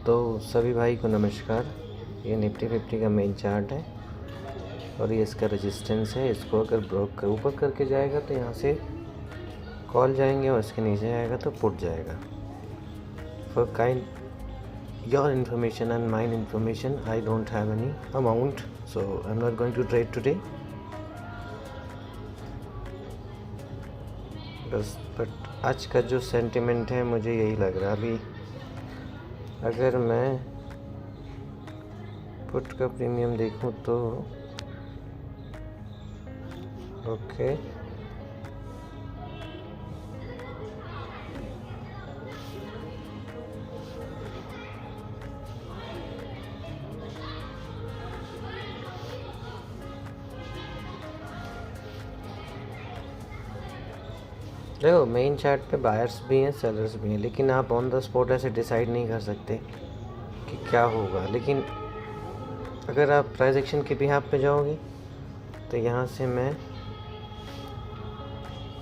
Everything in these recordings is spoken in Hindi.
तो सभी भाई को नमस्कार। ये निफ्टी 50 का मेन चार्ट है और ये इसका रेजिस्टेंस है। इसको अगर ब्रेक कर ऊपर करके जाएगा तो यहाँ से कॉल जाएंगे और इसके नीचे आएगा तो पुट जाएगा। For kind your information and mine information, I don't have any amount, so I am not going to trade today. बस बट आज का जो सेंटिमेंट है मुझे यही लग रहा है। अभी अगर मैं पुट का प्रीमियम देखूं तो ओके, देखो मेन चार्ट पे बायर्स भी हैं सेलर्स भी हैं, लेकिन आप ऑन द स्पॉट ऐसे डिसाइड नहीं कर सकते कि क्या होगा। लेकिन अगर आप प्राइस एक्शन के बिहाफ पे जाओगे तो यहाँ से मैं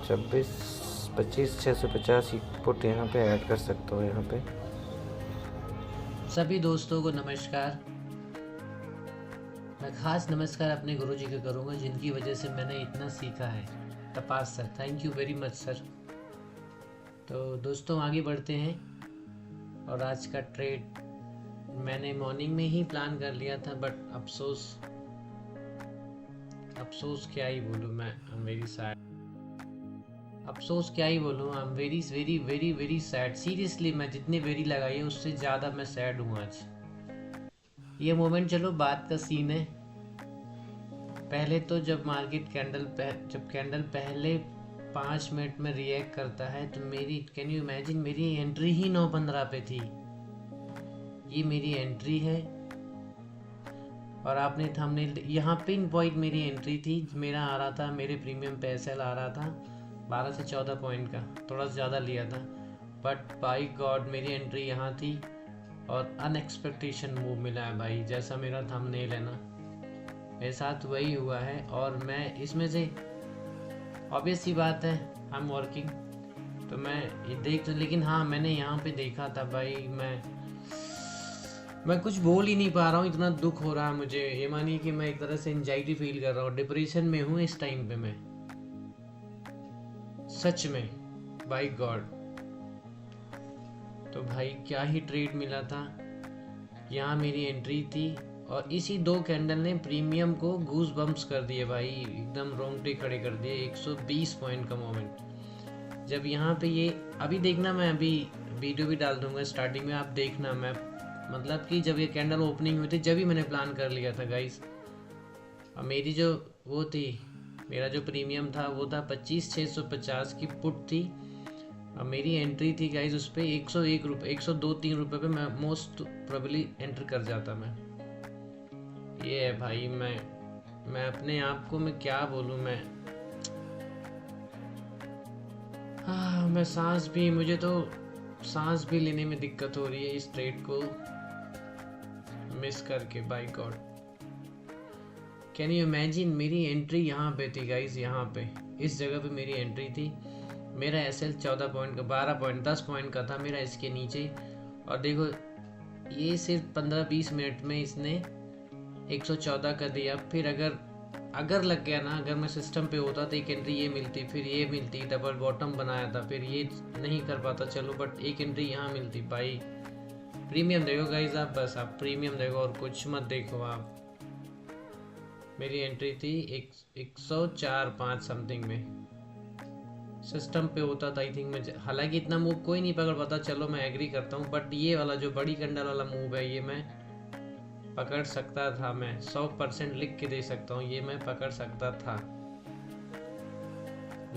25,650 पुट यहाँ पे ऐड कर सकता हूँ। यहाँ पे सभी दोस्तों को नमस्कार। मैं खास नमस्कार अपने गुरुजी को करूँगा जिनकी वजह से मैंने इतना सीखा है। तपास sir, thank you very much sir. तो दोस्तों आगे बढ़ते हैं। और आज का ट्रेड मैंने मॉर्निंग में ही प्लान कर लिया था, बट अफसोस क्या ही बोलूँ मैं, आई एम वेरी सैड। अफसोस क्या ही बोलूँ, I am very very very very sad. Seriously मैं जितनी वेरी लगाई है उससे ज़्यादा मैं सैड हूँ आज। ये मोमेंट, चलो बात का सीन है। पहले तो जब कैंडल पहले 5 मिनट में रिएक्ट करता है तो कैन यू इमेजिन, मेरी एंट्री ही 9:15 पे थी। ये मेरी एंट्री है और आपने थंबनेल, यहाँ पिन पॉइंट मेरी एंट्री थी। मेरा आ रहा था, मेरे प्रीमियम पे एसएल आ रहा था 12 से 14 पॉइंट का, थोड़ा सा ज़्यादा लिया था। बट बाई गॉड मेरी एंट्री यहाँ थी और अनएक्सपेक्टेशन मूव मिला है भाई। जैसा मेरा थंबनेल है ना, मेरे साथ वही हुआ है। और मैं इसमें से ऑब्वियस सी बात है, आई एम वर्किंग, तो मैं देख, लेकिन हाँ मैंने यहाँ पे देखा था भाई। मैं कुछ बोल ही नहीं पा रहा हूँ, इतना दुख हो रहा है मुझे। ये मानिए कि मैं एक तरह से एंजाइटी फील कर रहा हूँ, डिप्रेशन में हूँ इस टाइम पे मैं, सच में बाय गॉड। तो भाई क्या ही ट्रेड मिला था। यहाँ मेरी एंट्री थी और इसी 2 कैंडल ने प्रीमियम को गूज बम्प्स कर दिए भाई, एकदम रोंगटे खड़े कर दिए। 120 पॉइंट का मोमेंट जब यहाँ पे ये, अभी देखना, मैं अभी वीडियो भी डाल दूंगा स्टार्टिंग में, आप देखना। मैं मतलब कि जब ये कैंडल ओपनिंग हुई थी जब ही मैंने प्लान कर लिया था गाइस। और मेरी जो वो थी, मेरा जो प्रीमियम था वो था 25,650 की पुट थी। अब मेरी एंट्री थी गाइज उस पर 101 रुपये, 102-3 रुपये पे मैं मोस्ट प्रोबेबली एंटर कर जाता मैं। ये है भाई, मैं अपने आप को मैं क्या बोलूँ मैं मुझे तो सांस भी लेने में दिक्कत हो रही है इस ट्रेड को मिस करके, by God. Can you imagine, मेरी एंट्री यहाँ पे थी गाइज, यहाँ पे इस जगह पे मेरी एंट्री थी। मेरा एसएल 14 पॉइंट का, 12 पॉइंट 10 पॉइंट का था मेरा इसके नीचे। और देखो ये सिर्फ 15-20 मिनट में इसने 114 कर दिया। फिर अगर लग गया ना, अगर मैं सिस्टम पे होता तो एक एंट्री ये मिलती, फिर ये मिलती, डबल बॉटम बनाया था, फिर ये नहीं कर पाता चलो, बट एक एंट्री यहाँ मिलती भाई। प्रीमियम देखो गाइज आप, बस आप प्रीमियम देखो और कुछ मत देखो आप। मेरी एंट्री थी 104.5 समथिंग में, सिस्टम पे होता था आई थिंक मैं, हालांकि इतना मूव कोई नहीं पकड़ पाता, चलो मैं एग्री करता हूँ, बट ये वाला जो बड़ी कैंडल वाला मूव है ये मैं पकड़ सकता था। मैं 100% लिख के दे सकता हूँ, ये मैं पकड़ सकता था।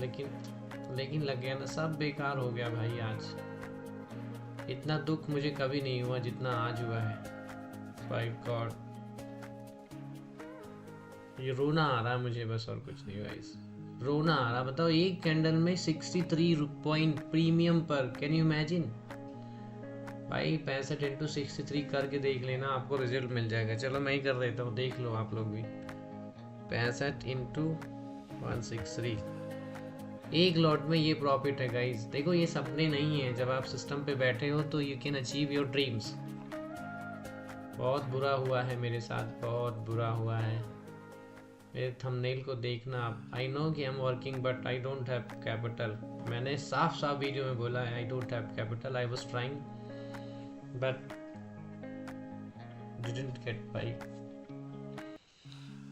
लेकिन लग गया ना, सब बेकार हो गया भाई आज। इतना दुख मुझे कभी नहीं हुआ जितना आज हुआ है, बाय गॉड। ये रोना आ रहा है मुझे बस, और कुछ नहीं गाइस, रोना आ रहा। बताओ एक कैंडल में 63 पॉइंट प्रीमियम पर, कैन यू इमेजिन भाई। 65 इंटू 63 करके देख लेना, आपको रिजल्ट मिल जाएगा। चलो मैं ही कर देता हूँ, देख लो आप लोग भी। 65 इंटू 163 एक लॉट में ये प्रॉफिट है गाइस। देखो ये सपने नहीं है, जब आप सिस्टम पे बैठे हो तो you can achieve your dreams. बहुत बुरा हुआ है मेरे साथ, बहुत बुरा हुआ है। मेरे थंबनेल को देखना आप। आई नो कि I am working but I don't have capital. मैंने साफ साफ वीडियो में बोला है आई don't have capital. I was trying but didn't get by.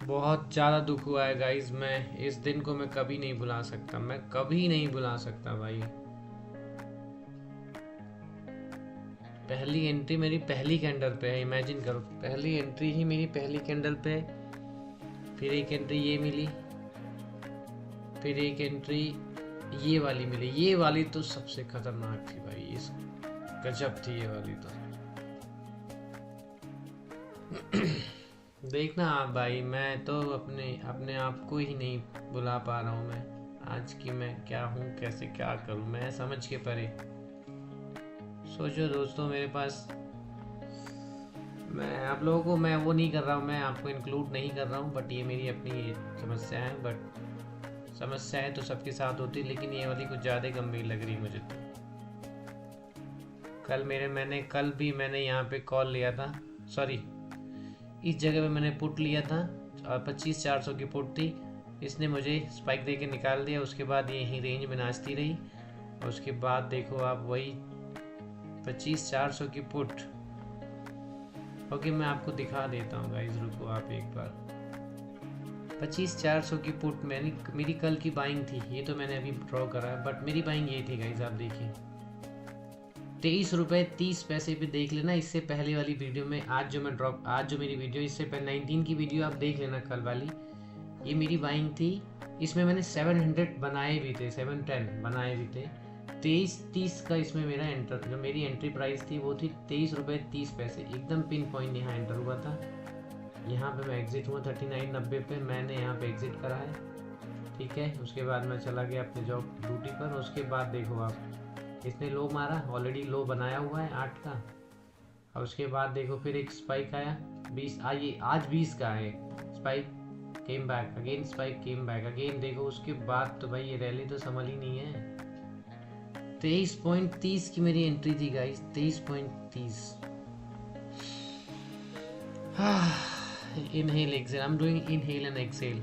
बहुत ज़्यादा दुख हुआ है गाइज। मैं इस दिन को मैं कभी नहीं भुला सकता, मैं कभी नहीं भुला सकता भाई। पहली एंट्री मेरी पहली कैंडल पे है, इमेजिन करो। पहली एंट्री ही मेरी पहली कैंडल पे है। फिर एक एंट्री ये मिली, फिर एक एंट्री ये वाली मिली। ये वाली तो सबसे खतरनाक थी भाई, इस गजब थी ये वाली तो। देखना आप भाई, मैं तो अपने आप को ही नहीं बुला पा रहा हूँ मैं आज की मैं क्या हूँ, कैसे क्या करूँ, मैं समझ के परे। सोचो दोस्तों, मेरे पास मैं आप लोगों को मैं वो नहीं कर रहा हूँ, मैं आपको इंक्लूड नहीं कर रहा हूँ, बट ये मेरी अपनी समस्या है। बट समस्याएं तो सबके साथ होती, लेकिन ये वाली कुछ ज़्यादा गंभीर लग रही मुझे तो। कल भी मैंने यहाँ पे कॉल लिया था, सॉरी इस जगह पे मैंने पुट लिया था और 25,400 की पुट थी। इसने मुझे स्पाइक दे के निकाल दिया। उसके बाद ये यहीं रेंज में नाचती रही और उसके बाद देखो आप वही 25,400 की पुट। ओके मैं आपको दिखा देता हूँ गाइस, रुको आप एक बार। 25,400 की पुट मेरी कल की बाइंग थी। ये तो मैंने अभी ड्रॉ करा है, बट मेरी बाइंग ये थी गाइस, आप देखिए 23 रुपये 30 पैसे पे देख लेना। इससे पहले वाली वीडियो में आज जो मेरी वीडियो, इससे पहले 19 की वीडियो आप देख लेना कल वाली। ये मेरी बाइंग थी, इसमें मैंने 700 बनाए भी थे, 710 बनाए भी थे। 23-30 का इसमें मेरा जो मेरी एंट्री प्राइस थी वो थी 23 रुपये 30 पैसे। एकदम पिन पॉइंट यहाँ एंटर हुआ था। यहाँ पे मैं एग्जिट हुआ 39.90 पे, मैंने यहाँ पे एग्जिट करा है, ठीक है। उसके बाद मैं चला गया अपने जॉब ड्यूटी पर। उसके बाद देखो आप, इसने लो मारा, ऑलरेडी लो बनाया हुआ है 8 का। और उसके बाद देखो फिर एक स्पाइक आया 20, ये आज 20 का है। Spike came back again, spike came back again. देखो उसके बाद तो भाई ये रैली तो संभल ही नहीं है। 23.30 की मेरी एंट्री थी guys, 23.30। Inhale exhale, I am doing inhale and exhale.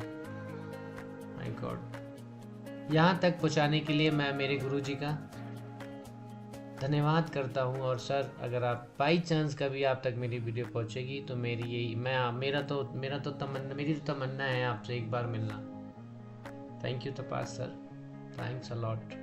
My God, यहाँ तक पहुँचाने के लिए मैं मेरे गुरुजी का धन्यवाद करता हूँ। और सर, अगर आप बाई चांस कभी आप तक मेरी वीडियो पहुँचेगी तो मेरी तो तमन्ना है आपसे एक बार मिलना। थैंक यू तपास सर, थैंक्स अ लॉट।